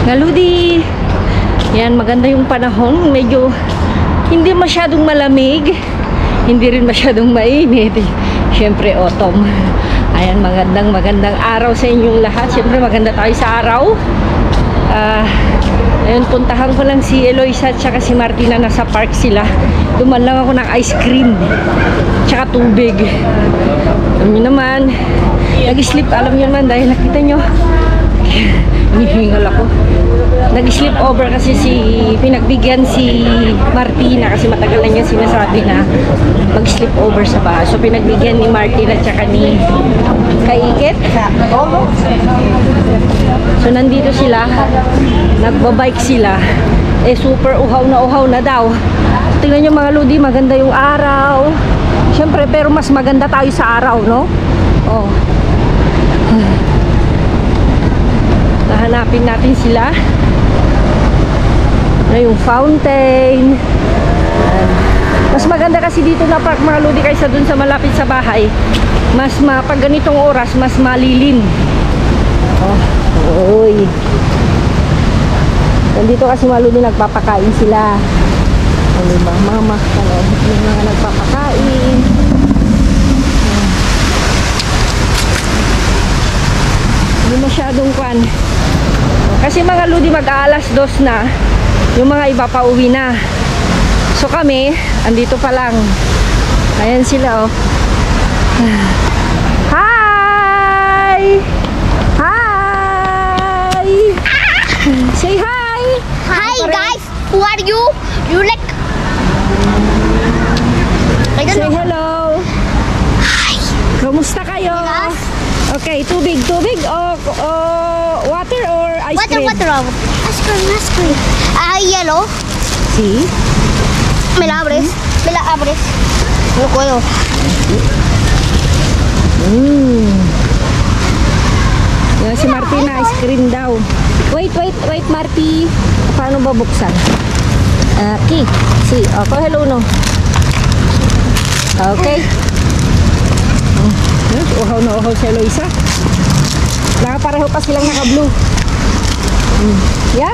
Ngaludi. Yan, maganda yung panahon. Medyo hindi masyadong malamig. Hindi rin masyadong mainit. Siyempre, autumn. Ayan, magandang araw sa inyong lahat. Siyempre, maganda tayo sa araw. Ayun, puntahan ko lang si Eloisa at saka si Martina. Nasa park sila. Duman lang ako ng ice cream. Tsaka tubig. Alam nyo naman, nag-sleep, alam nyo naman, dahil nakita nyo, hinihingal ako. Nag-sleep over kasi pinagbigyan si Martina kasi matagal na niya sinasabi na mag-sleep over sa bahay. So, pinagbigyan ni Martina at saka ni Kaikit. So, nandito sila, nagbabike sila. Super uhaw na daw. Tingnan nyo mga ludi, maganda yung araw. Siyempre, pero mas maganda tayo sa araw, no? Oh. Nahanapin natin sila. Na yung fountain. Mas maganda kasi dito na park mga ludi kaysa dun sa malapit sa bahay. Mas pag ganitong oras, mas malilim. Oh. Uy. Nandito kasi mga ludi nagpapakain sila. Ano ba? Mama, ano? Yung mga nagpapakain. Hindi masyadong kwan. Kasi mga ludi mag-aalas 2 na. Yung mga iba pa uwi na. So kami, andito pa lang. Ayan sila, oh. Hi! Hi! Say hi! Hi guys! Who are you? You like... Say hello! Hi! Kamusta kayo? Yes. Okay, tubig o water or ice cream? Water. Ice cream. Yellow. Sí. Me la abres. No puedo. Yan si Martina, ice cream daw. Wait, Marty. Paano ba buksan? Okay. See, ako hello no. Okay. Uhaw na uhaw si Eloisa. Nakapareho pa silang naka-blue. Yeah?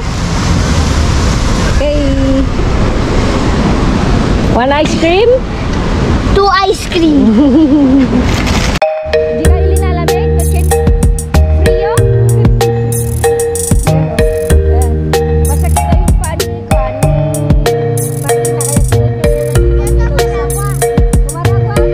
Okay. One ice cream? 2 ice cream. Hindi kayo linalamig? Kasi frio? Masakit na yung paan ni Kwan. Bakit na kayo Kumaragwa?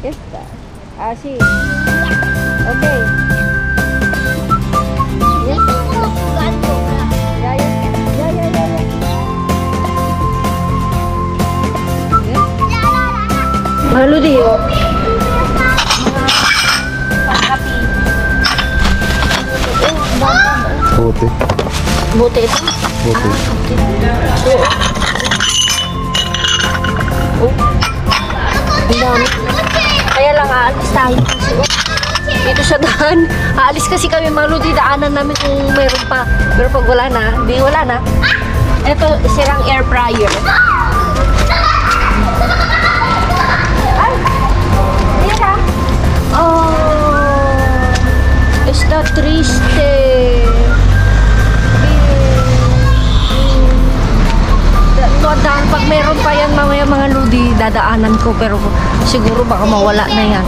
Esta. Así. Okay. Uno jugando. Ya, ya. Ya, ya, ya, ya. Mga Ludi, oh. Bote. Buti ito. Bote. Ang dami. Kaya lang aalis tayo. Dito sa daan. Aalis kasi kami mga Ludi. Daanan namin kung mayroon pa. Pero pag wala na, di wala na. Ito, sirang air fryer. Ay! Mira! Oh! Está triste. Daan, pag meron pa yan mamaya mga Ludi, dadaanan ko. Pero siguro baka mawala na yan.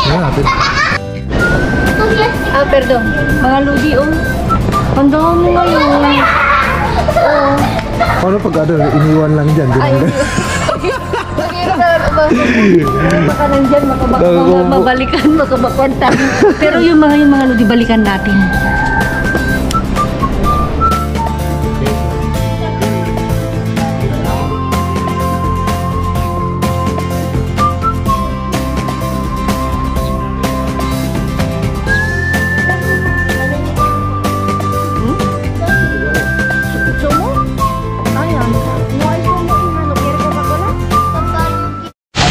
Yan natin. Ah, perdon. Mga Ludi, oh. Ang dami ngayon. Oh. Paano pag ano, iniwan lang dyan? Ay, baka nandyan, baka mabalikan, baka makontak. Pero yung mga Ludi, balikan natin.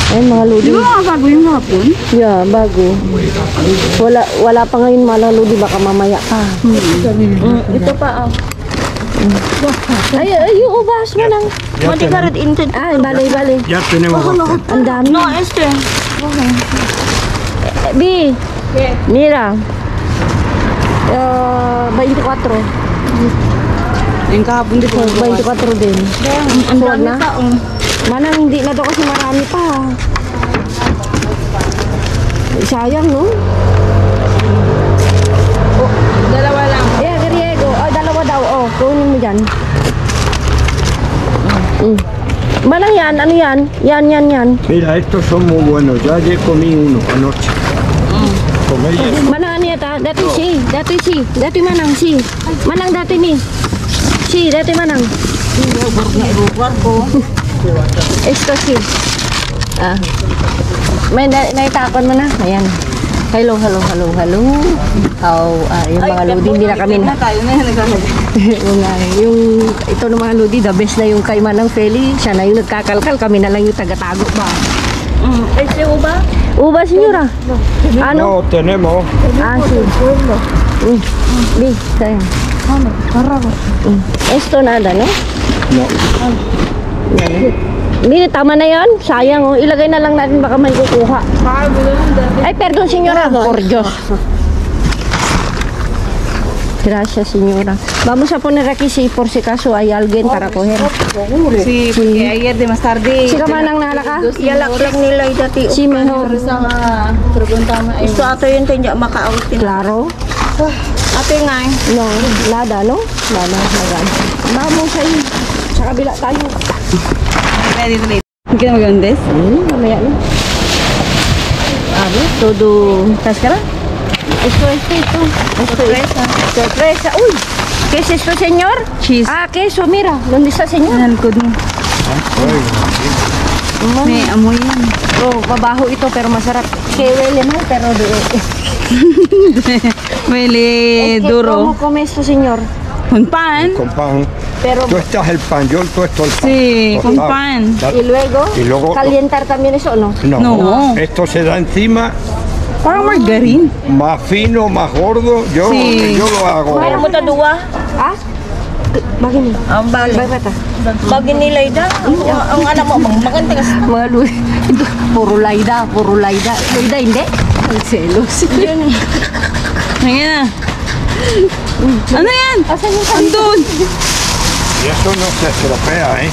Ayun mga Ludi. Di ba bago yung hapon? Yeah, bago. Wala pa ngayon mga Ludi, baka mamaya pa. Ito pa, oh. Ay, yung ubas mo lang. Matigarat into. Ay, bale. Ya tenemos. Ang dami. No, este. B. Mira. 24. Yung kahapon dito. 24 din. Ang Huwag dami na. pa. Manang hindi na daw kasi marami pa. Sayang, no? Oh, dalawa lang. Yeah, Griego. Oh, dalawa daw. Oh, kunin mo dyan. Manang yan, ano yan? Yan. Mira, estos son muy buenos. Ya ayer comí uno anoche. Con ellos. Manang ano yata? Dati manang si. Manang dati ni. Si, dati manang. Esto si. Ah. May naitakon mo na. Ayan. Hello. Yung mga Ludi, hindi na kami na. tayo na yung ito ng mga Ludi, the best na yung kay Manang Feli. Siya na yung nagkakalkal. Kami na lang yung tagatago ba. Este uva. Uba, senyora? Ano? No, tenemos. Ah, sí. Di, sayang. Esto nada, no? No. Hindi, tama na yan. Sayang, oh. Ilagay na lang natin, baka may kukuha. Ay, perdón, señora. Por Dios. Gracias, señora. Vamos a poner aquí si por si acaso hay alguien para coger. Sí, porque ayer de más tarde. Si ka manang nalaka? Yalak-lak nila yung dati. Si mejor. Gusto ato yun tayo niya makaawit. Claro. Ato yung nga. No, nada, no? Nada. Vamos ahí. Sa kabila tayo. Hindi ka magandes? Mamaya na. Ano? Todo. ¿Estás cara? Esto. Sorpresa. Uy, ¿qué es esto, señor? Cheese. Ah, queso, mira. ¿Dónde está, señor? Nalikod mo. May amoy yan. Oh, mabaho ito pero masarap. Que huele, ¿no? Pero Mele ¿Cómo duro. come esto, señor? Con pan. Con pan. Pero, Tú estás el pan, yo tuesto el pan. Sí, con Cortado. pan. y luego, Y luego- calientar también eso, ¿o no? No. Esto se da encima, Parang margarine. más fino, más gordo. Yo, Sí. yo lo hago. Mayroon mo ta duwa. Ah? Bagay niyo. Ang bali. Bata. Bagay nila ida. Ang anak mo, maganda kasi. Mga Luis. Puro layda. Layda, hindi? Ang selos. Ayan na. Ano yan? Asan yung Andun. Y eso no se estropea, ¿eh?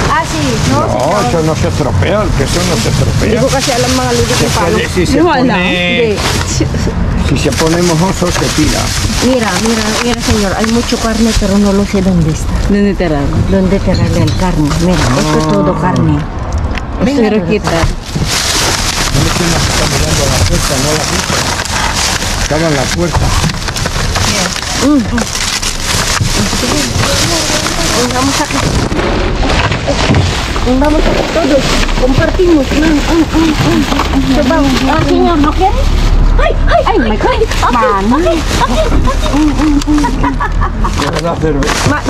Ah, sí. No, No, eso no se estropea, el queso no se Hindi estropea. ko kasi alam mga Luis Se kung paano. puede- si se Wala. Hindi. si se pone mojoso se tira. Mira, señor. Hay mucho carne, pero no lo sé dónde está. Literal. ¿Dónde tirarle el carne? Mira, esto es todo carne. Esto Pero es todo kita. No vecina que está mirando a la puerta, no la puerta. Estaba en la puerta. Vamos aquí. Vamos aquí todos. Compartimos. Coba. Señor, ¿no quiere? Ay, my God. Mana? ¿Quieres la cerveza?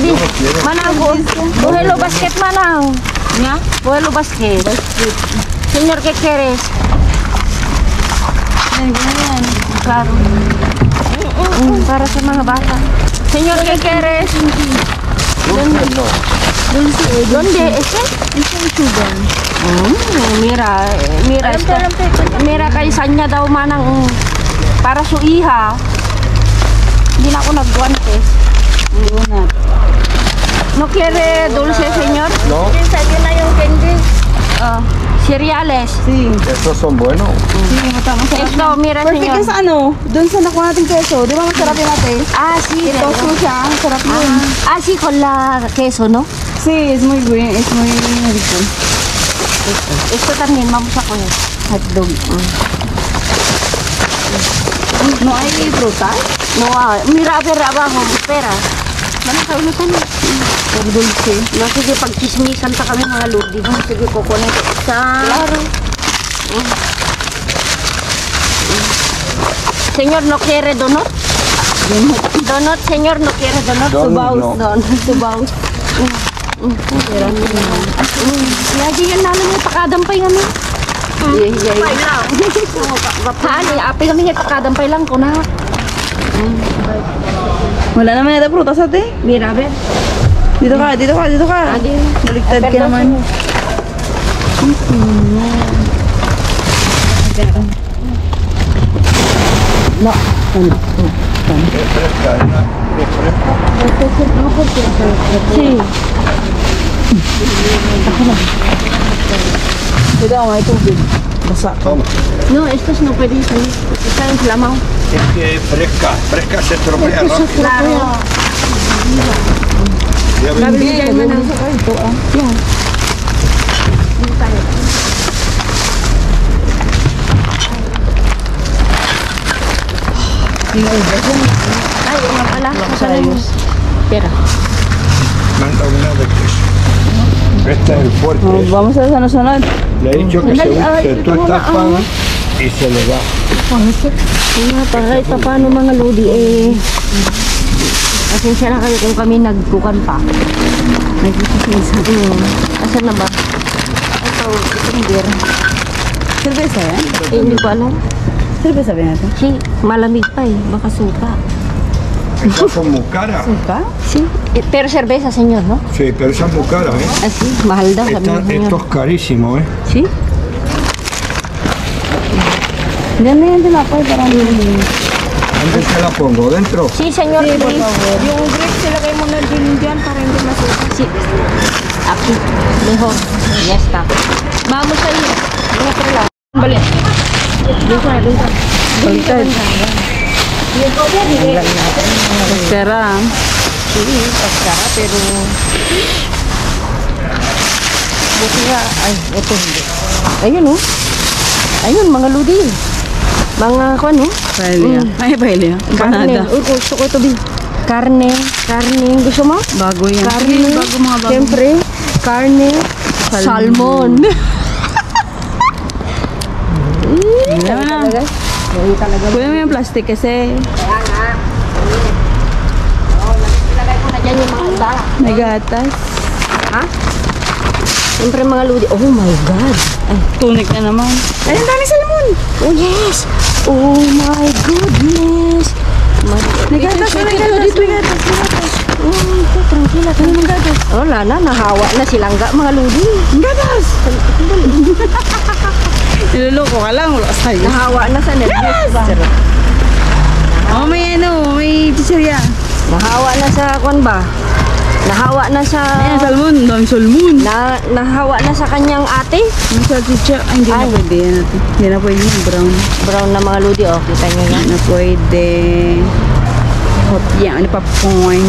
Mana ako? Buhelo basket mana? Nga? Buhelo basket. Señor, ¿qué quieres? Claro. Para sa mga bata. Señor, ¿qué quieres? ¿Dónde? ¿Ese? Mira kay Sanya daw manang para sa iha. Hindi na ako nagguantes. ¿No quiere dulce, señor? No, Sa'yo na yung candy. Cereales. Sí. estos son buenos. Esto, mira, Perfect señor. yung sa ano, dun sa nakuha nating keso. Di ba masarap yung ate? Sí. Ito, susa, masarap yun. Sí, con la queso, ¿no? Sí, es muy bueno, es muy rico. Esto también, vamos a poner. Hotdog. No hay fruta? No, mira, a ver, abajo, espera. Ano ka ulit ano? Dulce. No, sige, pagchismisan pa kami mga lodi. Sige, kukunin ko isa. Claro. Señor, ¿no quiere donut? Donut, señor, ¿no quiere donut? Donut, Subaw. no. Donut, subaw. Lagi yan namin yung pakadampay kami. Paano, apay kami yung pakadampay lang ko na. Wala naman yata prutas ate. Mira, a ver. Dito ka. Baliktad ka naman. No. Refresca, Sí. Dito ako may tubig. Basa. Toma. No, estos no pueden salir. Está inflamado. Es que fresca se estropea, ¿no? Claro. Ya ves. Nabili mo na. Ay, una pala. Espera. Manda una de queso. Este es el fuerte. Vamos a sunod. Le he dicho que se tuesta el pan y se le da. Kahit pa paano mga lodi pasensya na kayo kung kami nagkukan pa. Asan na ba? Itong beer. Cerveza yan? Hindi ko alam. Cerveza ba natin? Si, malamig pa baka suka. Estas son muy caras. Suka? Sí, pero cerveza, señor, ¿no? Sí, pero esas muy caras, ¿eh? Así, mahal daw, sabi ng señor. Esto es carísimo, ¿eh? Sí? Ganda yan tinapay parang ¿Dónde te la pongo? ¿Dentro? Sí, señor, Sí, por please. favor. Yung grapes, ilagay mo na din dyan para hindi masuka. Sí. Aquí, mejor. Ya está. Vamos a ir. En otro lado. Vale. Baliktad. Pera. Sí, pascara, pero... Buti nga, ay, ito hindi. Ayun, oh. Ayun, mga ludi. Mga, kung ano? Paella. Ay, paella. Canada. Uy, gusto ko ito, Bi. Karne. Gusto mo? Bago yan. Karne. Bago mga bago. Siyempre, karne. Salmon. Alam mo na. Kuya mo yung plastic kasi Ilagay ko na dyan yung mga anda. may gatas. Ha? Siyempre mga ludi. Oh my God. Ay, Tunik na naman. Ay, ang dami salmon. oh yes. Oh my goodness. May gatas, may gatas, may gatas. Tranquila, tranquila. Oh, wala na. Nahawa na silangga mga ludi. Ang gatas! Niloloko ka lang, wala ka sa'yo. Nahawa na sa Netflix ba? Oh, may ano, may chichirya. Nahawa na sa kwan ba? Nahawa na sa... Ayan, salmon. Dami salmon. Nahawa na sa kanyang ate. Yung salchicha, ay, hindi na Ay. pwede yan natin. Hindi na pwede yung brown. Brown na mga ludi, oh. Kita nyo na. Hindi na pwede. Hot yan, ano popcorn.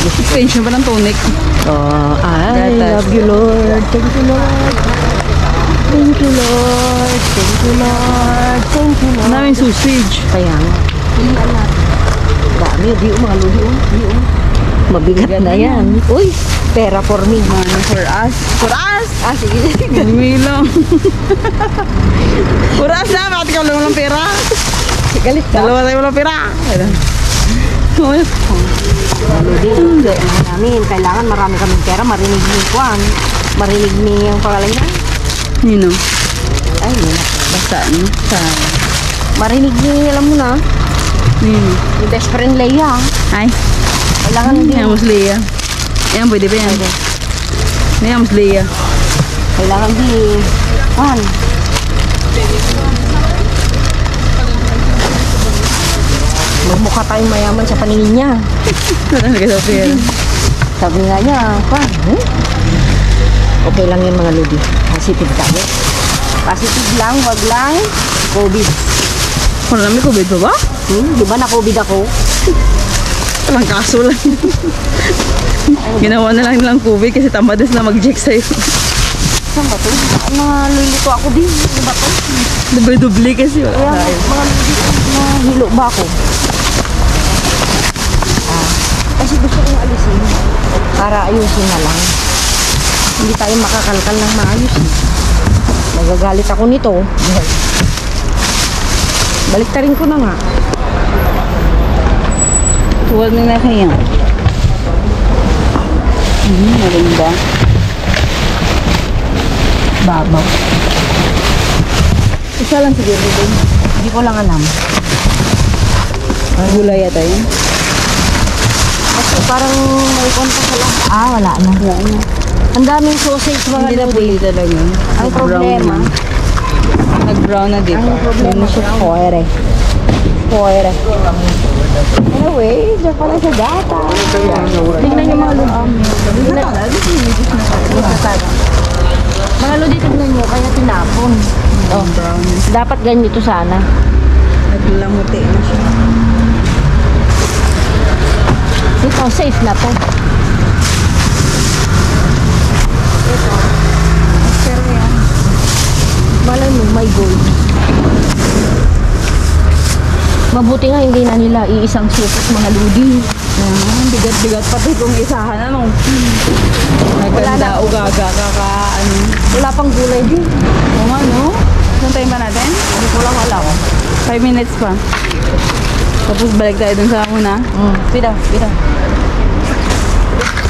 Extension pa ng tonic. Oh, I Gatas. love you, Lord. Thank you, Lord. Thank you, Lord. Thank you, Lord. Thank you, Lord. Ang daming sausage. Kaya nga. Pilihan natin. Dami, di mga ludi, di mabigat na yan. Uy, pera for me. Ano for us? For us! Ah, sige. Hindi lang. For us na, bakit ikaw lang walang pera? Galit ka. Dalawa tayo walang pera. Ludi, namin. Kailangan marami kaming pera. Marinig niyo yung kwan. Marinig niyo yung pangalan niya. Nino? Ay, yun. Basta, no? Sa... Marinig niyo, alam mo na. Nino? Yung best friend Leia. Ay. Kailangan hindi. Yan, Musleya. Yan, pwede ba yan? Yan, Musleya. Kailangan di. Kwan. Magmukha tayong mayaman sa paningin niya. Talaga sa pera. Sabi nga niya, kwan. Okay lang yun mga ludi. Positive tayo. Positive lang, wag lang. COVID. Kung alam, may COVID pa ba? Di ba na-COVID ako? Walang kaso lang. Ginawa na lang nilang COVID kasi tamad na sila mag-check sa'yo. Saan ba ito? Nalilito ako din. Di ba ito? Dubli-dubli kasi. Kaya mga ludi, nahilo ba ako? Kasi gusto kong alisin para ayusin na lang. Hindi tayo makakalkal ng maayos. Nagagalit ako nito. Baliktarin ko na nga. Tuwal na kaya. Maganda. Babaw. Isa lang siguro din. Hindi ko lang alam. Gulay yata yun. Kasi parang may konta sa lang. Wala na. Wala na. Ang daming sausage mga Hindi na lodi. pwede talaga. Ang problema. Nag-brown na di ba? Ang problema siya. Poere. Anyway, diyan pala sa data. Tingnan niyo mga lodi. Mga lodi, tingnan niyo. Kaya tinapon. Brown. Dapat ganito sana. Naglamuti na siya. Ito, safe na to. Pero yan. Malay mo, may gold. Mabuti nga hindi na nila iisang supot mga ludi. Bigat-bigat pati kung isahan ano. Naganda ugaga ka ano. Wala pang gulay din. O ano? Saan tayo ba natin? Hindi ko lang alam. 5 minutes pa. Tapos balik tayo dun sa muna. Pida.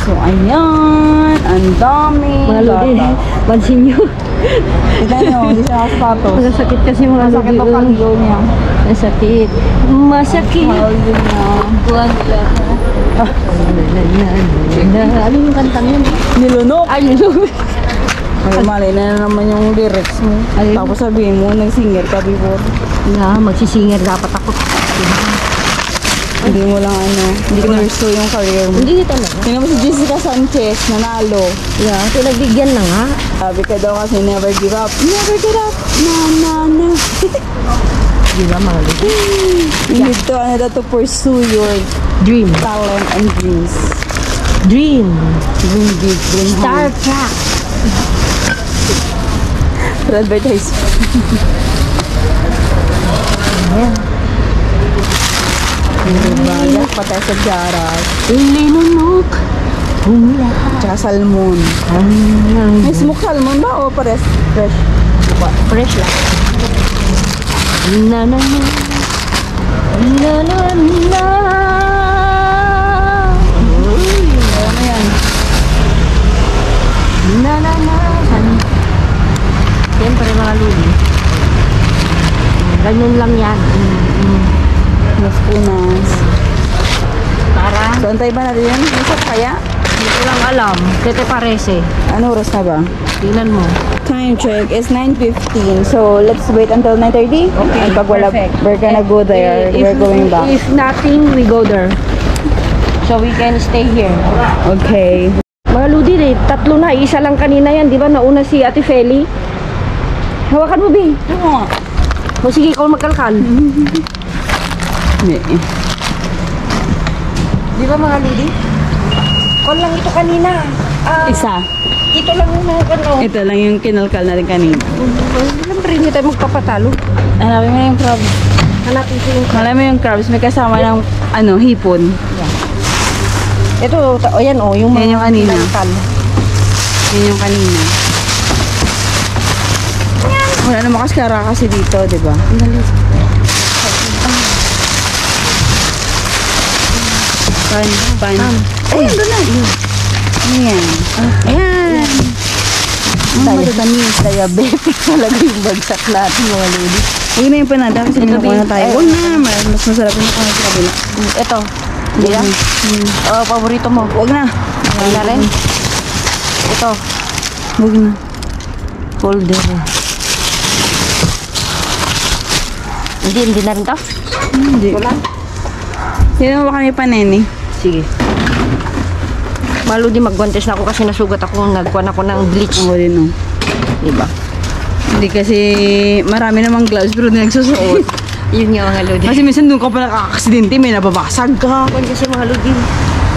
So ayan. Ang dami. Mga ludi, pansin nyo. Tignan nyo, hindi siya nakasapatos. Masakit kasi mga ludi. Masakit ang kalyo niya. Masakit. Masakit. Kalyo niya. Ano yung kantang yun? Nilunok. Ay, nilunok. Ay, mali na naman yung lyrics mo. Ayun. Tapos sabihin mo, nag-singer ka before. Magsisinger dapat ako. Hindi mo lang ano, hindi ko na-pursue yung career mo. Hindi talaga. Tingnan mo si Jessica Sanchez, nanalo. Yeah, pinagbigyan na nga. Sabi ka daw kasi never give up. Never give up. No. Di ba mga ludi? You need to pursue your Dream. talent and dreams. Dream. Dream big, dream Star high. Trek. Advertise. Ayan. Baga, patay sa jaras. Linunok. Humila. Tsaka salmon. May smoke salmon ba o pares? Fresh? Fresh lang. Na na na. Na na na. Ano yan? Na na na. Siyempre mga luli. Ganun lang yan. Mas punas. Para So, antay ba natin yan? Masap kaya? hindi ko lang alam. Kete parese. Ano oras na ba? Tingnan mo. Time check is 9:15. So, let's wait until 9:30. Okay, And pag wala, perfect. we're gonna go there. We're going back. If nothing, we go there. So we can stay here. Okay. Mga ludi, tatlo na. Isa lang kanina yan. Di ba nauna si Ate Feli? Hawakan mo, Bing. Ano nga? O sige, ikaw magkalkal. Hindi. Di ba mga ludi? Kon lang ito kanina. Isa. ito lang yung mga ano. Ito lang yung kinalkal natin kanina. Siyempre, hindi tayo magpapatalo. Hanapin mo yung crabs. Hanapin ko yung... Alam mo yung crabs, may kasama ng hipon. Ito, yan o, yung Yan yung kanina. kinalkal. Yan yung kanina. Wala na makaskara kasi dito, di ba? Pan. Ay, doon na. Ayan. Ayan. Matamis, diabetic talaga yung bagsak natin mga lady. Huwag na yung panada kasi minukuha na tayo. Huwag na. Mas masarap yung nakuha sa kabila. Ito, hindi yan? Paborito mo. Huwag na. Huwag na rin. Ito, Huwag na. folder. Hindi na rin to. Hindi. Wala. Sino mo ba kami paneni? Sige. Malo di magguantes na ako kasi nasugat ako, nagkuhan ako ng bleach. Ako din, no. Diba? Hindi kasi marami namang gloves pero hindi nagsusuot. Yun nga mga lodi. Kasi minsan doon ka pa nakakaksidente, may nababasag ka. Kung kasi mga lodi,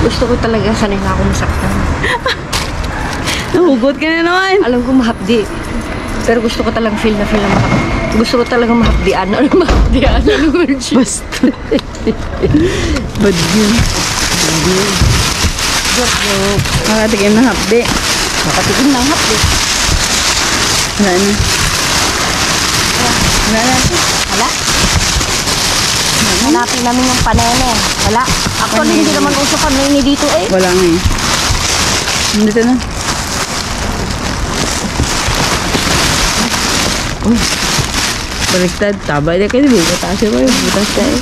gusto ko talaga sanay na ako masaktan. Nahugot ka na naman. Alam ko mahapdi. Pero gusto ko talagang feel na mahapdi. Gusto ko talagang mahapdian. Ano mahapdian? Ano word siya? Basta. Bad yun. Nakatikim na hapde. Nakatikim ng hapdi. Wala na. Wala na. Wala. Hanapin namin yung panene. Wala. Actually, hindi naman uso panene dito eh. Wala nga eh. Dito na. Baliktad. Taba. Hindi kayo. Butas ko yun. Butas ka eh.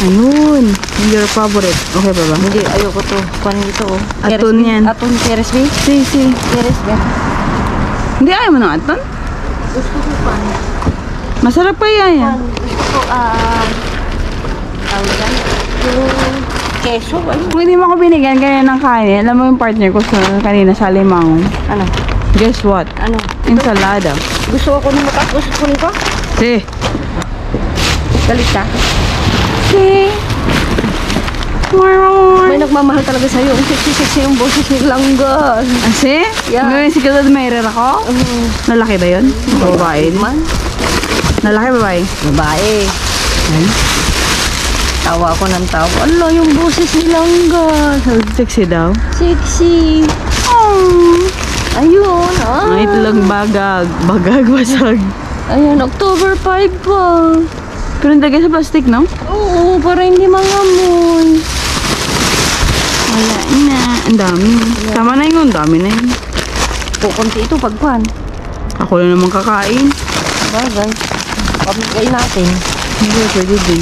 Ayun. Your favorite. Okay pa ba? Hindi, ayoko to. Kuan dito oh. Aton yan. Aton, Keres B? Si. Keres B. Hindi ayaw mo ng aton? Gusto ko pan. Masarap pa yan. Gusto ko, tawag yan? Yung keso, ano? Kung hindi mo ako binigyan kanina ng kanin, alam mo yung partner ko kanina sa limang. Ano? Guess what? Ano? Ensalada. Gusto ko nung matas. Gusto ko nito? Si. Galit ka? Si. May nagmamahal talaga sa'yo. Ang sexy-sexy yung boses ni Langga. Si? Yeah. May secret admirer ako? Lalaki ba yun? Babae? Man? Lalaki babae? Babae. Tawa ako ng tawa. Ala, yung boses ni Langga. Sexy daw. Sexy. Ayun, Ang itlog bagag. Bagag, basag. Ayan, October 5 pa. Pero nilagay sa plastic, no? Oo, para hindi mangamoy. Wala na. Ang dami. Tama na yun. Ang dami na yun. Kukunti ito pagpan. Ako na naman kakain. Bagay. Pamigay natin. Hindi, pwede din.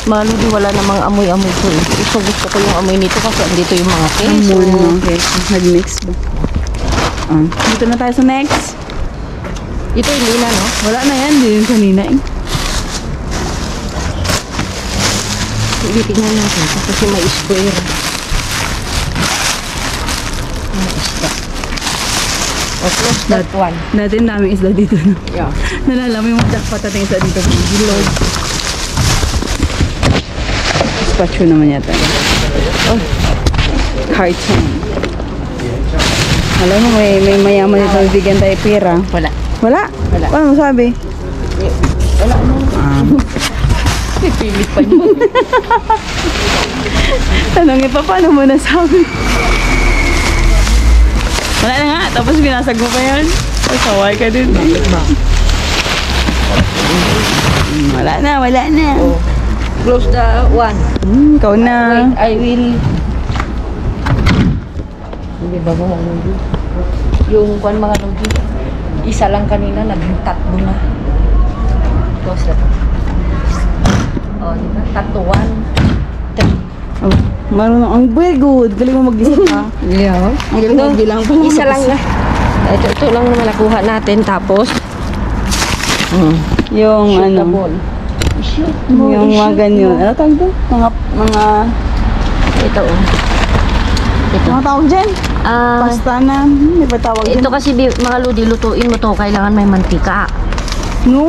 Malo di wala namang amoy-amoy ko eh. Gusto ko yung amoy nito kasi andito yung mga Ang keso. muna mga keso. Nag-mix ba? Dito na tayo sa next. Ito hindi na, no? Wala na yan. Hindi yung kanina eh. Tingnan natin ito kasi may square. May isda. O, close that one. Dati ang daming isla dito. No? Yeah. Nalala mo yung mga jackpot natin isla dito. Lord. Spatula naman yata. Oh. Carton. Alam mo, may mayaman dito. Bigyan tayo pera. Wala. Wala? Wala. Ano mo sabi? Wala mo. Pipilit pa niyo. Tanongin pa, paano mo nasabi? Wala na nga, tapos binasag mo pa yan. Kasaway ka din. Wala na. Oh. Close the one. Ikaw na. Wait, I will... Hindi ba mga lodi? Yung kwan mga lodi, isa lang kanina, naging tatlo na. Close that. O, diba? Tatlo, 1, 3. Oh, marunong. Ang very good. Galing mo mag-isip ha. Yeah. Ang galing mo bilang pa. Isa lang na. Ito lang naman nakuha natin. Tapos, Yung shoot ano. the ball. Shoot Yung mga shoot ganyan. mo. Ano tawag doon? Mga Ito, oh. Ito. mga tawag dyan? Pasta na. Di ba tawag dyan? Ito kasi mga lodi, lutuin mo to. Kailangan may mantika. No.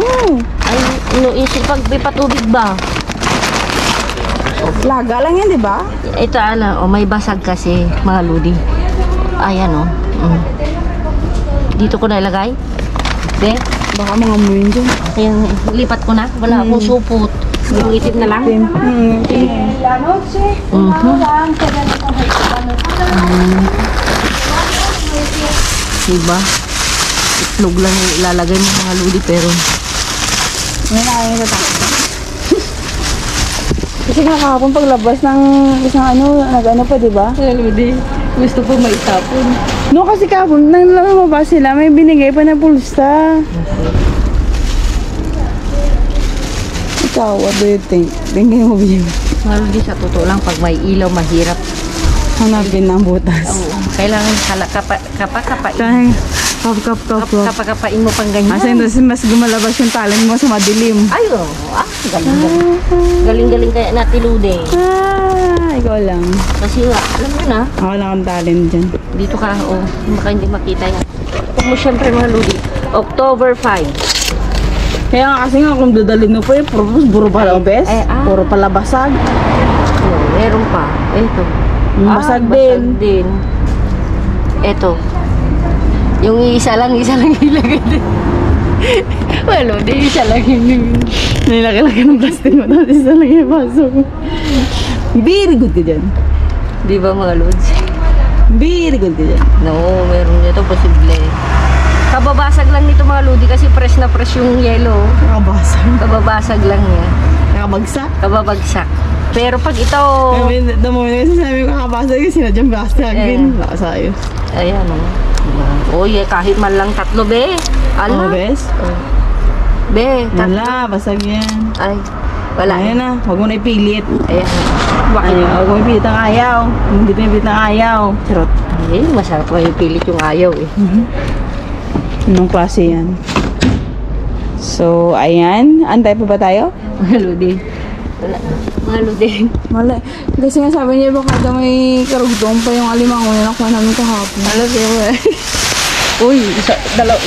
Ay, no, pag ipatubig ba? Laga lang yan, di ba? Ito, may basag kasi, mga lodi. Ayan, oh. Dito ko na ilagay. Be, Baka mga muin dyan. ayan, lipat ko na. Wala akong supot. Yung itim na lang. Diba? Itlog lang yung ilalagay mo mga ludi, pero May nakakita tayo. Kasi nga kahapon paglabas ng isang nag-ano pa, di ba? ludi, gusto ko maitapon. No, kasi kahapon, nang lumabas sila, may binigay pa na pulsa. Ikaw, what do you think? Tingin mo, Bim? Mga ludi, sa totoo lang, pag may ilaw, mahirap. Hanapin ng butas. Oo, kailangan kapain. Dahil, kap. Kapakapain mo pang ganyan. Asa mas gumalabas yung talent mo sa madilim. Ay, oh, galing-galing. Galing-galing kaya natin ludi. Ikaw lang. Kasi nga, alam mo na, Ako lang ang talent dyan. dito ka, oh, baka hindi makita yan. Huwag mo syempre mga ludi. October 5. Kaya nga kasi nga kung dadalhin mo pa yung puro pala bes. Puro pala basag. Oh, meron pa. Ito. Basag din. Basag din. Ito. Yung isa lang ilagay din. Well, di isa lang yung... Nilaki-laki ng plastic mo. Tapos isa lang yung baso. Very good ka dyan. Di ba mga lods? Very good ka dyan. No, meron nito posible. Kababasag lang nito mga lodi kasi fresh na fresh yung yellow. Nakabasag. Kababasag lang niya. Nakabagsak. Kababagsak. Pero pag ito... The moment kasi sabi ko nakabasag kasi sinadyang basagin. Nakasayos. Ayan o. Uy, kahit man lang tatlo, be. Ala. Oh, bes? Be, tatlo. Wala, basag yan. Ay, wala. Ayan na, huwag mo na ipilit. Ayan. Huwag mo ipilit ang ayaw. Hindi mo ipilit ang ayaw. Charot. Ay, masarap nga yung pilit yung ayaw eh. Anong klase yan? So, ayan. Antay pa ba tayo? Mga lodi. Wala. Mga lodi. Mali. Kasi nga sabi niya baka daw may karugtong pa yung alimango na nakuha namin kahapon. Alam niyo mo eh. Uy,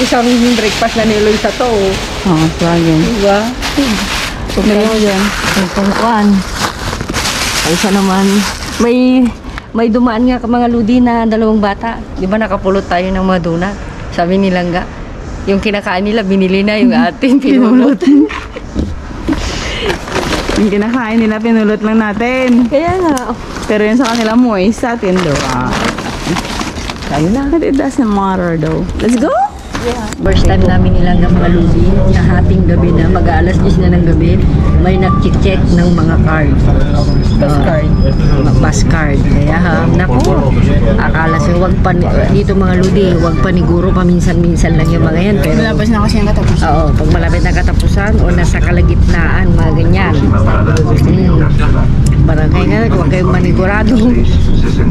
isang breakfast na niloy sa to. Oo, swagin. Diba? Pumili mo dyan. Ang pangkuan. Ay, isa naman. May dumaan nga mga ludi na 2 bata. Di ba nakapulot tayo ng mga donut? Sabi ni Langga, yung kinakain nila, binili na yung ating pinulot. Yung kinakain nila, pinulot lang natin. Kaya nga. Pero yun sa kanila moist, sa atin daw. Ayun na. But it doesn't matter though. Let's go! First time namin nilang mga ludi na hating gabi na, mag-aalas 10 na ng gabi, may nag-check ng mga card. Bus card. Bus card. Kaya naku, akala sa wag pa, dito mga ludi, wag paniguro, paminsan-minsan lang yung mga yan. Pero, Malabas na kasi yung katapusan. oo, pag malapit na katapusan o nasa kalagitnaan, mga ganyan. Barangay nga, huwag kayong manigurado.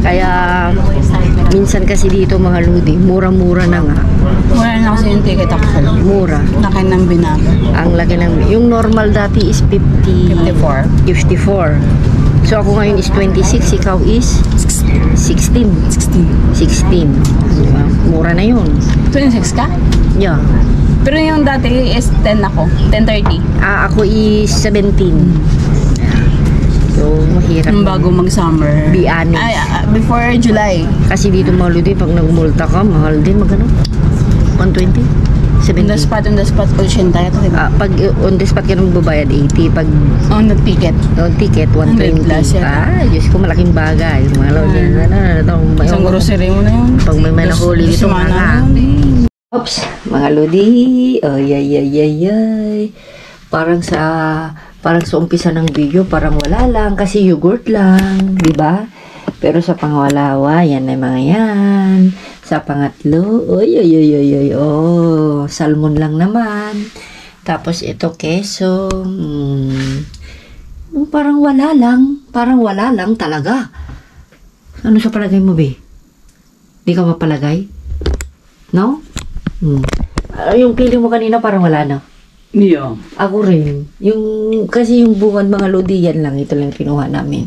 Kaya, minsan kasi dito mga ludi, mura-mura na nga. Wala na kasi yung ticket ako. Mura. Laki ng binago. Ang laki ng... Yung normal dati is 54. So ako ngayon is 26, ikaw is 16. 16. Diba? Mura na yun. 26 ka? Yeah. Pero yung dati is 10 ako. 10:30. Ako is 17. So, mahirap. Bago mag-summer. Be honest. Ay, before July. Kasi dito mga ludi, pag nagmulta ka, mahal din magano 120? 70? On the spot, 80 tayo. Pag on the spot ka nang babayad, 80. Pag On the ticket. on ticket, 120. 100 plus yan. Diyos ko, malaking bagay. Mga lodi, Isang grocery mo na yun. Pag may nahuli dito, Sumana mga. na yun. Oops, mga lodi. Ay. Parang sa umpisa ng video, parang wala lang. Kasi yogurt lang. Diba? Pero sa pangwalawa, yan na mga yan. Sa pangatlo, salmon lang naman. Tapos ito, keso. Parang wala lang talaga. Ano sa palagay mo, be? Di ka mapalagay? No? Yung pili mo kanina parang wala na. Yeah. Ako rin. Kasi yung bungan mga lodi, yan lang. Ito lang kinuha namin.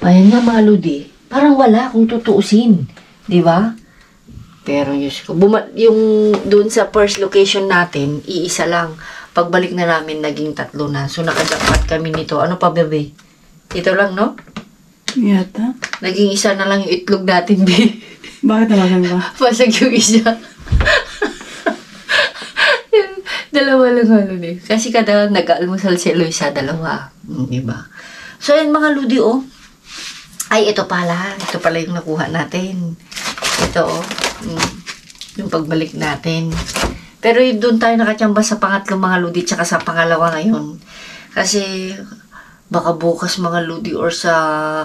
Ayan nga mga lodi. Parang wala kung tutuusin. Di ba? Pero yung doon sa first location natin, iisa lang. Pagbalik na namin, naging 3 na. So, nakajackpot kami nito. Ano pa, bebe? Ito lang, no? Yata. Naging isa na lang yung itlog natin, be. Bakit naman ba? Pasag yung isa. Yung dalawa lang Ludi. Kasi kada nag-almusal si Eloisa, dalawa. Diba? So, yan mga Ludi, oh. Ay, ito pala. Ito pala yung nakuha natin. Ito, oh. Yung pagbalik natin. Pero doon tayo nakachamba sa pangatlong mga Ludi tsaka sa pangalawa ngayon. Kasi baka bukas mga Ludi or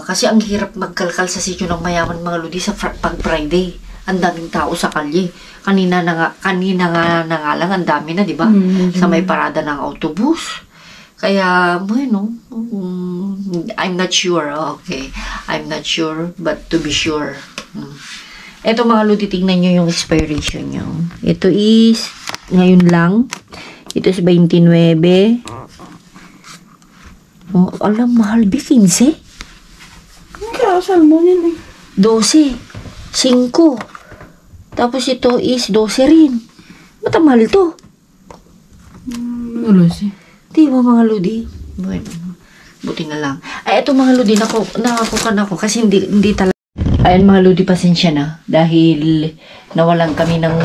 kasi ang hirap magkalkal sa sityo ng mayaman mga Ludi sa pag Friday. Ang daming tao sa kalye. Kanina nga lang ang dami na, di ba? Sa may parada ng autobus. Kaya, bueno, I'm not sure. Okay. I'm not sure, but to be sure. Ito mga Ludi, tingnan nyo yung expiration nyo. Ito is, ngayon lang. Ito is 29. Oh, alam, mahal, 15. Kaya salmon yan eh. 12. 5. Tapos ito is 12 rin. Ba't ang mahal to? Ulo siya. Di ba mga Ludi? Bueno, buti na lang. Ay, ito mga Ludi, nakakukan ako kasi hindi talaga. Ayan mga Ludi, pasensya na. Dahil nawalan kami ng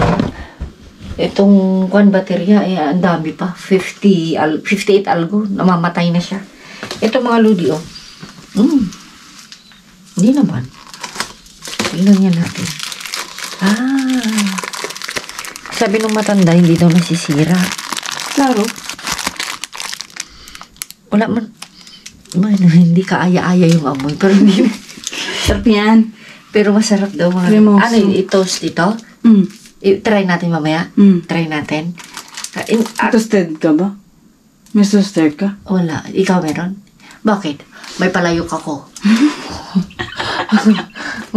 itong baterya, ang dami pa. 58 algo. Namamatay na siya. Ito mga Ludi, oh. Hindi naman. Tingnan niya natin. Sabi nung matanda, hindi daw nasisira. Klaro. Wala man. Hindi kaaya-aya yung amoy. Pero hindi. Sarap yan. Pero masarap daw mga. Cremoso. Ano, i-toast ito? Try natin mamaya. Try natin. Toasted ka ba? May toaster ka? Wala. Ikaw meron? Bakit? May palayok ako.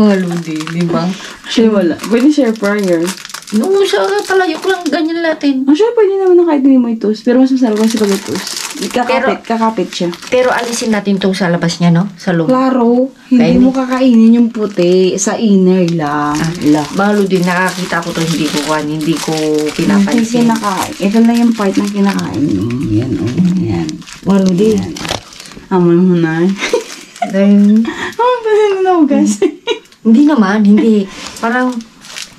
Mga Ludi, di ba? Actually, wala. Pwede share prayer. Nung sa palayok lang, ganyan natin. Actually, pwede naman na kahit hindi mo i-toast. Pero mas masarap kasi pag i-toast. Kakapit siya. Pero alisin natin itong sa labas niya, no? Sa loob. Klaro, hindi mo kakainin yung puti. Sa inner lang. Mga Ludi, nakakita ko to, hindi ko pinapansin. Kinakain. Ito lang yung part ng kinakain. Yan, yan. Mga Ludi. Amoy mo na. Dahil, Pwede na naugas. hindi naman, hindi. Parang,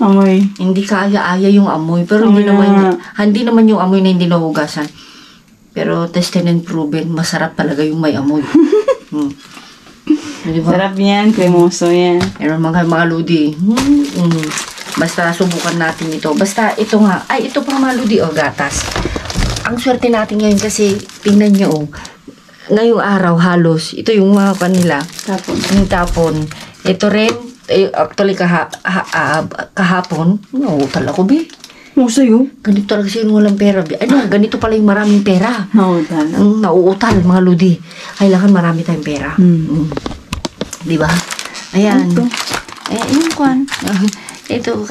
Amoy. hindi kaaya-aya yung amoy. Pero hindi naman yung amoy na hindi nahugasan. Pero tested and proven, masarap talaga yung may amoy. Diba? Sarap yan, cremoso yan. Pero mga Ludi, basta subukan natin ito. Basta ito nga, ito pang mga Ludi, gatas. Ang swerte natin ngayon kasi, tingnan nyo, ngayong araw halos, ito yung mga kanila. Tapon. Ito rin, actually kahapon, nauutal ako, be. Sa'yo? Ganito talaga sa'yo walang pera. Ganito pala yung maraming pera. Nauutal. Nauutal, mga Ludi. Kailangan marami tayong pera. Diba? Ayan. Ito. Yung kwan. Ito,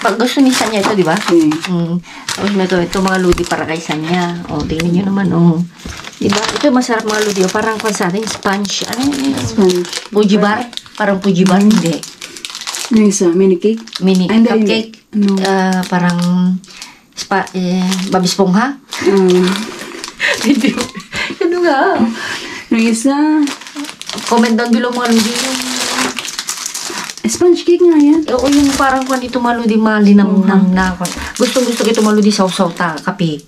pag gusto ni Sanya ito, diba? Tapos ito mga Ludi para kay Sanya. Tingnan nyo naman, Diba? Ito masarap mga Ludi. Parang kwan sa atin, sponge. Ano yun? Sponge. Fuji bar? Parang Fuji bar? Hindi. Ano isa? Mini cake? Mini cupcake. Ano? Parang babis-pongha? Hindi. Ano nga? Yung isa? Comment down below mga Ludi. Sponge cake nga yan. Oo, yung parang kung ito maludi, malinang na. Gustong-gusto ko ito maludi, saw-saw kape.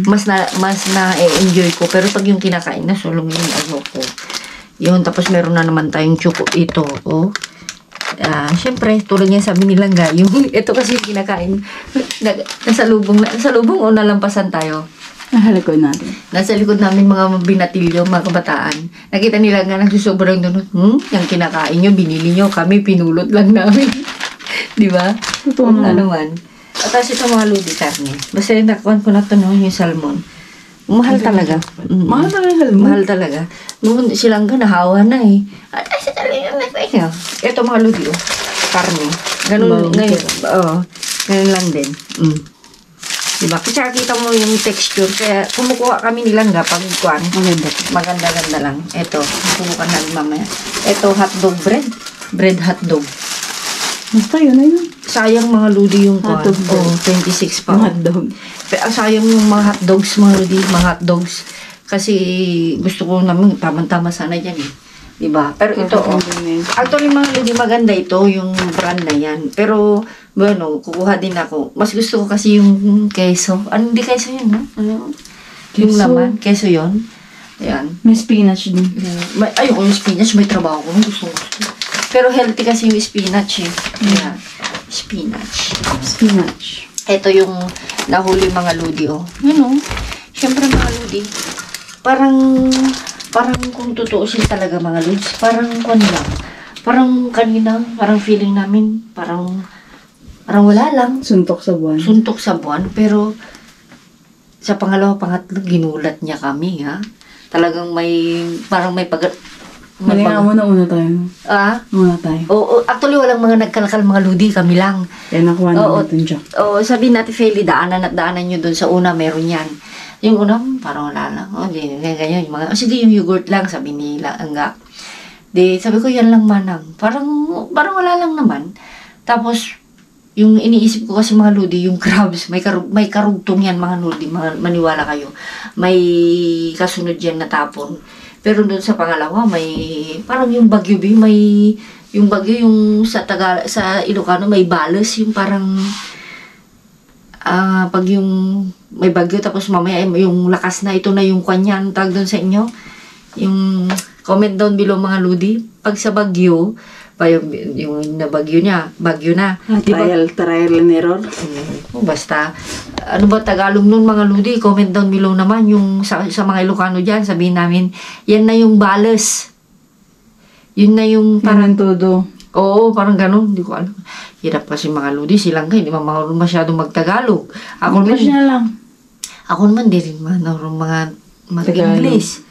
Mas na-enjoy ko. Pero pag yung kinakain na, sulong yung ayoko. Yun, tapos meron na naman tayong choco ito. Siyempre, tulad niya sabi nilang ito kasi yung kinakain. Nasa lubong o nalampasan tayo. Nahalagod natin. Nasa likod namin mga binatilyo, mga kabataan. Nakita nila nga nagsusobrang dunod. Yung kinakain nyo, binili nyo. Kami, pinulot lang namin. Di ba? Totoo na. Naman. At tapos ito mga Ludi karne. Basta yung nakuhan ko na ito, yung salmon. Mahal talaga. Mahal talaga. Mahal talaga. Noon silang nahawa na eh. Ito mga Ludi, karne. Ganun, ngayon, ganun lang din. Diba? Kasi nakita mo yung texture. Kaya kumukuha kami nilang pag kuhan. Maganda-ganda lang. Ito, subukan namin mamaya. Ito, hotdog bread. Bread hotdog. Basta yun na yun. Sayang mga Ludi yung kuhan. 26 pa. Hotdog. Sayang yung mga hotdogs mga Ludi. Mga hotdogs. Kasi gusto ko naman tamang-tama sana dyan eh. Diba? Pero ito, actually mga lodi, maganda ito, yung brand na yan. Pero, bueno, kukuha din ako. Mas gusto ko kasi yung queso. Ano, hindi queso yun, no? Ano? Yung Queso. laman, queso yun. Ayan. May spinach din. Ayoko yung spinach, may trabaho ko. Gusto ko. Pero healthy kasi yung spinach eh. Ayan. Spinach. Spinach. Ito yung nahuli mga lodi, oh. Yun, oh. Siyempre mga lodi, parang kung tutuusin talaga mga lods, parang lang. Parang kanina, parang feeling namin, parang wala lang. Suntok sa buwan. Suntok sa buwan, pero sa pangalawa, pangatlo, ginulat niya kami, ha? Talagang parang may Malinga mo na una tayo. Ah? Una tayo. Oo, actually, walang mga nagkalakal mga lodi, kami lang. Kaya nakuha na natin dyan. Oo, sabihin natin, Feli, daanan nyo dun sa una, meron yan. Yung una, parang wala lang. O, ganyan. Sige, yung yogurt lang, sabi nila, hangga. Sabi ko, yan lang manang. Parang wala lang naman. Tapos, yung iniisip ko kasi mga lodi, yung crabs, may karugtong yan mga lodi, maniwala kayo. May kasunod yan na tapon. Pero doon sa pangalawa, parang yung Bagyo, yung Bagyo, yung sa Ilocano, may balos, yung parang, pag yung may bagyo tapos mamaya yung lakas na, ito na yung kanya, ang tag doon sa inyo, yung comment down below mga lodi, pag sa bagyo pa yung na bagyo na Trial and error. Basta ano ba Tagalog nun mga lodi, comment down below naman yung sa mga Ilocano dyan, sabihin namin yan na yung balas, yun na yung Parang todo. Oo, parang ganun. Hindi ko alam. Hirap kasi mga lodi. Silang kayo. Hindi marunong masyadong magtagalog. English na lang. Ako naman, di rin marunong mag-English.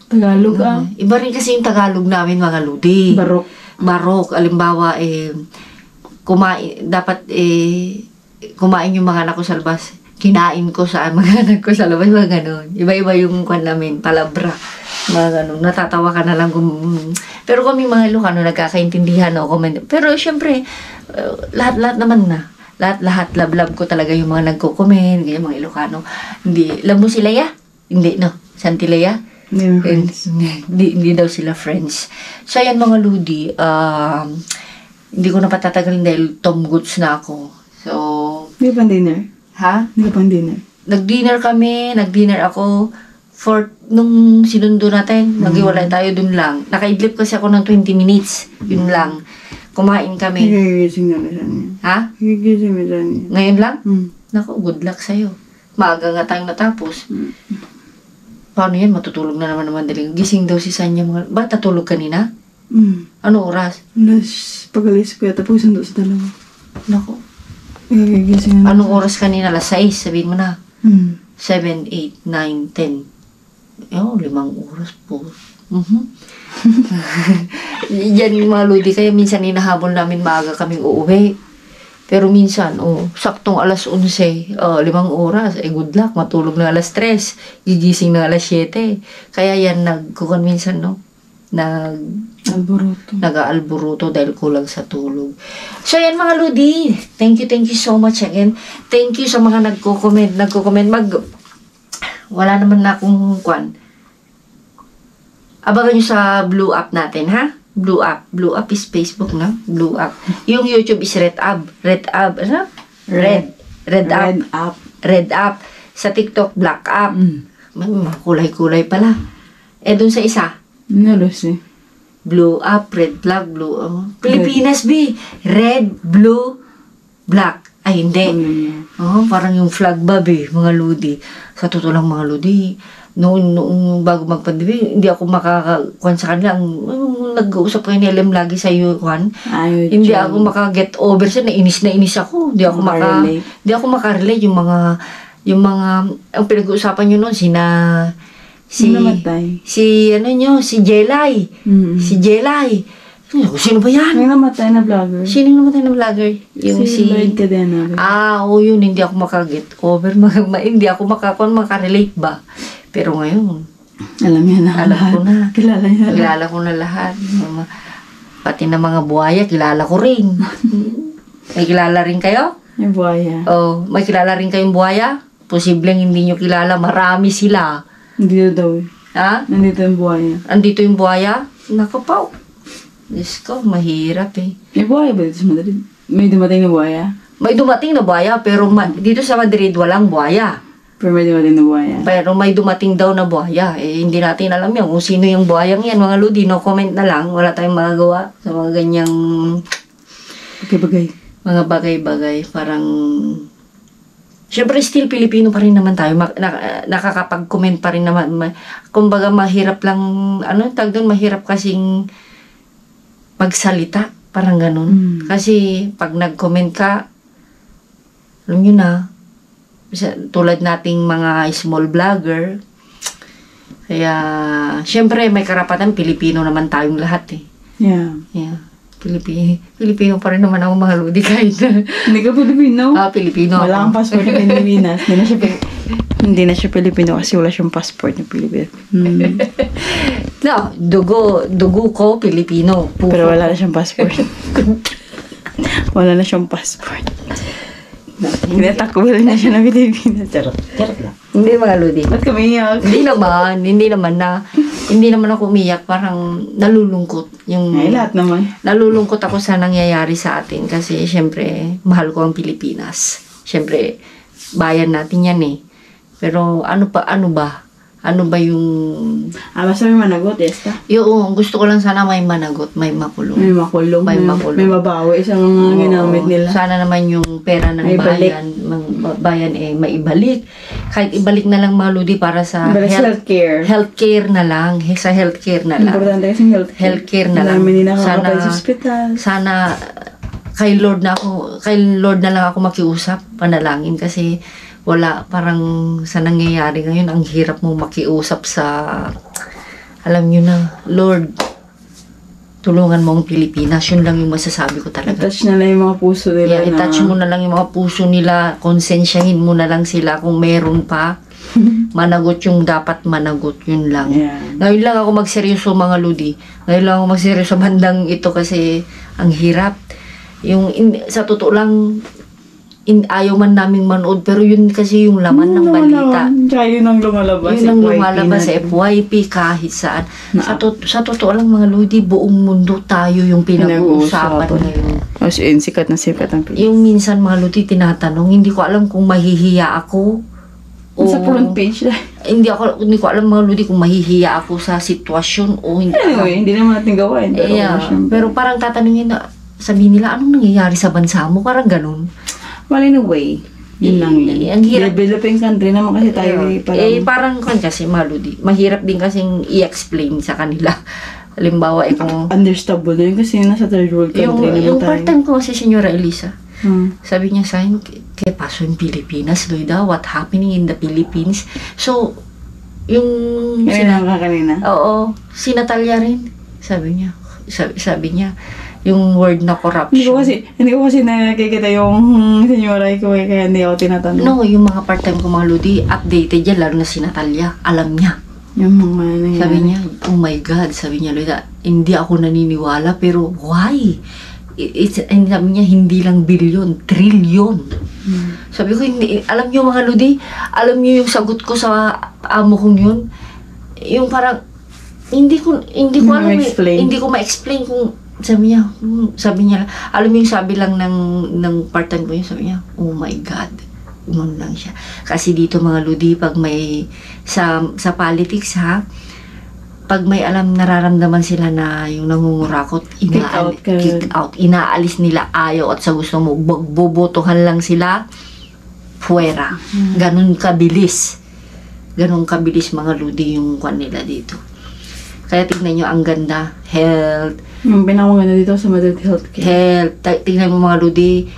Tagalog ah. Iba rin kasi yung Tagalog namin mga lodi. Barok. Alimbawa, kumain yung mga anak ko sa labas. Kinain ko sa mga anak ko sa labas. Mga ganun. Iba-iba yung kwan namin. Palabra. Mga ganun. Natatawa ka na lang. Pero kami mga Ilocano, nagkakaintindihan o comment. Pero syempre, lahat-lahat naman na. Lahat-lahat, love ko talaga yung mga nagko-comment, ganyan mga Ilocano. Hindi, love mo sila ya? Hindi, no? Santilaya? Hindi daw sila friends. So, ayan mga lodi, hindi ko na patatagalin dahil Tom Goods na ako. So, Hindi pa dinner? ha? Hindi pa dinner? Nag-dinner ako nung sinundo natin, nag-iwalay tayo dun lang. Nakaidlip kasi ako ng 20 minutes, yun lang. Kumain kami. Gigising na siya niya. Ha? Gigising na siya niya. Ngayon lang? Hmm. Naku, good luck sa'yo. Maaga nga tayong natapos. Paano yan? Matutulog na naman madaling. Gising daw si Sanya. Ba, tatulog kanina? Ano oras? Pag-alis ko, tapusin doon sa dalawa. Naku. Gigising na. Anong oras kanina? Alas 6, sabihin mo na. 7, 8, 9, 10. 5 oras po. Yan yung mga lodi. Kaya minsan hinahabol namin maaga kaming uuwi. Pero minsan, saktong alas 11, 5 oras. Good luck, matulog na alas 3. Gigising na alas 7. Kaya yan, nagkukan minsan, no? Nag-aalburuto dahil kulang sa tulog. So, yan mga lodi. Thank you so much again. Thank you sa mga nagko-comment. Wala naman na akong kwan. Abangan nyo sa Blue App natin, ha? Blue App. Blue App is Facebook, na? Blue App. Yung YouTube is Red App. Red App. Ano? Red App. Red App. Sa TikTok, Black App. May mga kulay-kulay pala. Dun sa isa. Blue App, Red, Black, Blue. Pilipinas, B. Red, Blue, Black. Ay, hindi. Parang yung flag ba, B, mga lodi. Sa totoo lang, mga lodi, noong bago magpandemi, hindi ako makakakuan sa kanila. Nag-uusap kayo ni LM lagi sa Yuan. Hindi ako makaget over siya. Nainis ako. Hindi ako makarelate. Yung mga, ang pinag-uusapan nyo noon, si Jelay. Si Jelay. Sino ba yan? May namatay na vlogger. Sino yung namatay na vlogger? Yung si Lloyd Cadena. Yun. Hindi ako makaget over. Hindi ako makarelate ba? Pero ngayon, alam niya na. Alam ko na. Kilala ko na lahat. Pati na mga buhaya, kilala ko rin. May kilala rin kayo? Yung buhaya. May kilala rin kayong buhaya? Posibleng hindi nyo kilala. Marami sila. Hindi daw eh. Ha? Nandito yung buhaya. Andito yung buhaya? Naku po. Diyos ko, mahirap eh. May buhaya ba dito sa Madrid? May dumating na buhaya? May dumating na buhaya, pero dito sa Madrid walang buhaya. Pero may dumating na buhaya. Pero may dumating daw na buhaya. Eh, hindi natin alam yan. Kung sino yung buhayang yan, mga ludi, no comment na lang. Wala tayong magagawa sa mga ganyang Bagay-bagay. mga bagay-bagay. Parang, syempre still Pilipino pa rin naman tayo. Nakakapag-comment pa rin naman. Kumbaga mahirap lang, tag doon, mahirap kasing magsalita. Parang ganun. Kasi pag nag-comment ka, alam nyo na, tulad nating mga small vlogger, kaya, syempre, may karapatan, Pilipino naman tayong lahat eh. Yeah. Yeah. Pilipino pa rin naman ako, mga lodi, kahit na. Hindi ka Pilipino? Pilipino ako. Wala kang passport ng Pilipinas. Hindi na siya Pilipino kasi wala siyang passport ng Pilipinas. No, dugo ko, Pilipino. Puso. Pero wala na siyang passport. Wala na siyang passport. Tinatakbo na siya ng Pilipinas. Charot lang. Hindi, mga lodi. Ba't kami iyak? Hindi naman ako umiyak, parang nalulungkot. Ay, lahat naman. Nalulungkot ako sa nangyayari sa atin kasi syempre, mahal ko ang Pilipinas. Syempre, bayan natin yan eh. Pero ano ba? Ano ba yung... basta may managot, Esta. Yung gusto ko lang sana may managot, may makulong. May makulong. May mabawi sa mga ginamit nila. Sana naman yung pera ng bayan maibalik. Kahit ibalik na lang, mga lodi, para sa healthcare. Healthcare na lang. Sa healthcare na lang. Importante kasi healthcare na lang. Marami nila kakapal sa hospital. Sana kay Lord na lang ako makiusap, panalangin, kasi wala, parang sa nangyayari ngayon, ang hirap mo makiusap sa, alam nyo na, Lord, tulungan mo ang Pilipinas. Yun lang yung masasabi ko talaga. I-touch na lang yung mga puso nila. I-touch mo na lang yung mga puso nila. Konsensyahin mo na lang sila kung meron pa. Managot yung dapat managot. Yun lang. Yeah. Ngayon lang ako magseryoso, mga ludi. Ngayon lang ako magseryoso bandang ito kasi ang hirap. Sa totoo lang, ayaw man naming manood, pero yun kasi yung laman ng balita. Tsaka yun ang lumalabas. Yun ang lumalabas sa FYP, kahit saan. Sa totoo lang, mga lodi, buong mundo tayo yung pinag-uusapan ngayon. As in, sikat na sikat ang Pilipinas. Yung minsan, mga lodi, tinatanong, hindi ko alam kung mahihiya ako. Sa front page lang. Hindi ko alam, mga lodi, kung mahihiya ako sa sitwasyon o hindi. Anyway, hindi naman natin gawain. Pero parang tatanungin na, sabihin nila, anong nangyayari sa bansa mo? Parang ganun. Well, in a way, yun lang yun. Ang hirap. Developing country naman kasi tayo. Parang kasi, mga lodi, mahirap din kasing i-explain sa kanila. Halimbawa, kung... Understandable na yun kasi nasa third world country naman tayo. Yung part-time ko si Senyora Elisa, sabi niya sa akin, kaya paso yung Pilipinas, Loida, what happening in the Philippines? So, yung... Kanina? Oo, si Natalia rin, sabi niya, yung word na corruption. Hindi ko kasi nakikita yung senyora ko kaya hindi ako tinatanong. No, yung mga part-time ko, mga lodi, updated yan, lalo na si Natalia, alam niya. Yung mga nangyayari. Sabi niya, oh my God, sabi niya, Loida, hindi ako naniniwala, pero why? Sabi niya, hindi lang bilyon, trilyon. Sabi ko, hindi, alam niyo mga lodi, alam niyo yung sagot ko sa amo kong yun, yung parang, hindi ko alam, hindi ko ma-explain kung, sabi niya, alam mo yung sabi lang ng part-time ko yun, sabi niya, oh my God, umano lang siya. Kasi dito, mga lodi, pag may, sa politics ha, pag may nararamdaman sila na yung nangungurakot, kick out, inaalis nila, ayaw, at sa gusto mo, bobotohan lang sila, fuera. Ganun kabilis, mga lodi, yung kwan nila dito. Kaya tignan nyo, ang ganda, health. Yung pinamaganda dito sa Madrid Healthcare. Health, tignan mo, mga lodi,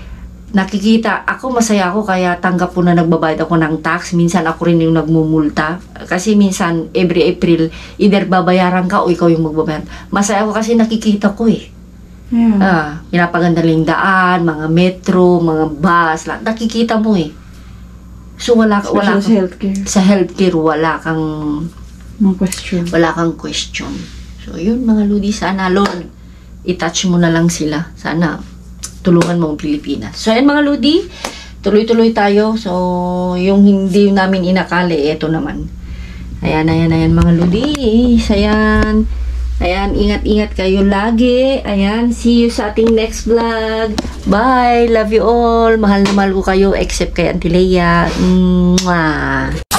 nakikita, masaya ako, kaya tanggap ko na nagbabayad ako ng tax. Minsan ako rin yung nagmumulta. Kasi minsan, every April, either babayaran ka o ikaw yung magbabayad. Masaya ako kasi nakikita ko eh. Yeah. Pinapaganda lang daan, mga metro, mga bus, nakikita mo eh. So wala sa healthcare. Sa healthcare, wala kang question. So yun, mga lodi, sana Lord, i-touch mo na lang sila. Sana tulungan mo ang Pilipinas. So yan, mga lodi, tuloy-tuloy tayo. So yung hindi namin inakali, eto naman. Ayan, mga ludis. Ayan. Ayan, ingat-ingat kayo lagi. Ayan, see you sa ating next vlog. Bye! Love you all. Mahal na mahal ko kayo except kay Auntie Leia. Mwah!